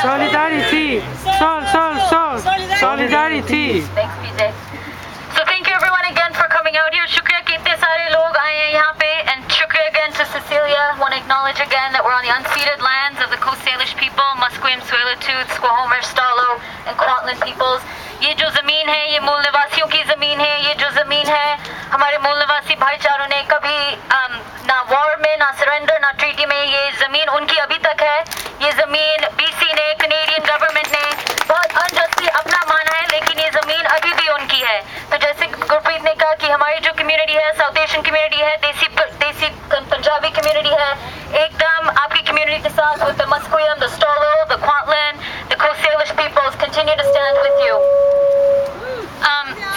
Solidarity. Solidarity. Thanks, PJ. So thank you everyone again for coming out here. शुक्रिया कि इतने सारे लोग आए हैं यहाँ पे, and शुक्रिया again to Cecilia. Want to acknowledge again that we're on the unceded lands of the Coast Salish people, Musqueam, Tsleil-Waututh, Squamish, Stalo, and Kwantlen peoples. ये जो ज़मीन है, ये मूल निवासियों की ज़मीन है. ये जो ज़मीन है, हमारे मूल निवासी भाईचारों ने कभी ना वॉर में, ना सरेंडर, ना ट्रीटी में, ये ज़मीन उनकी अभी तक है. ये ज़मीन बीसी ने, कनेडियन गवर्नमेंट ने बहुत अनजस्टली अपना माना है, लेकिन ये ज़मीन अभी भी उनकी है. तो जैसे गुरप्रीत ने कहा कि हमारी जो कम्युनिटी है, साउथ एशियन कम्युनिटी है, देसी पंजाबी कम्युनिटी है, एकदम आपकी कम्युनिटी के साथ, with the Musqueam, the Stolo, the Kwantlen, the Coast Salish peoples continue to stand with you.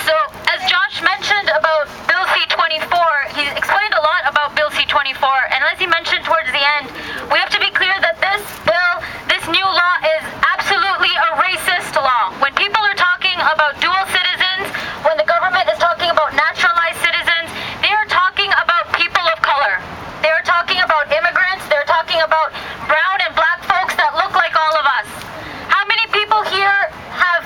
So as Josh mentioned about Bill C-24, he explained a lot about Bill C-24, and as he mentioned towards the end, we have to be clear that this bill, this new law is absolutely a racist law. When people are talking about dual citizens, when the government is talking about naturalized citizens, they are talking about people of color. They are talking about immigrants. They're talking about brown and black folks that look like all of us. How many people here have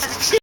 happens.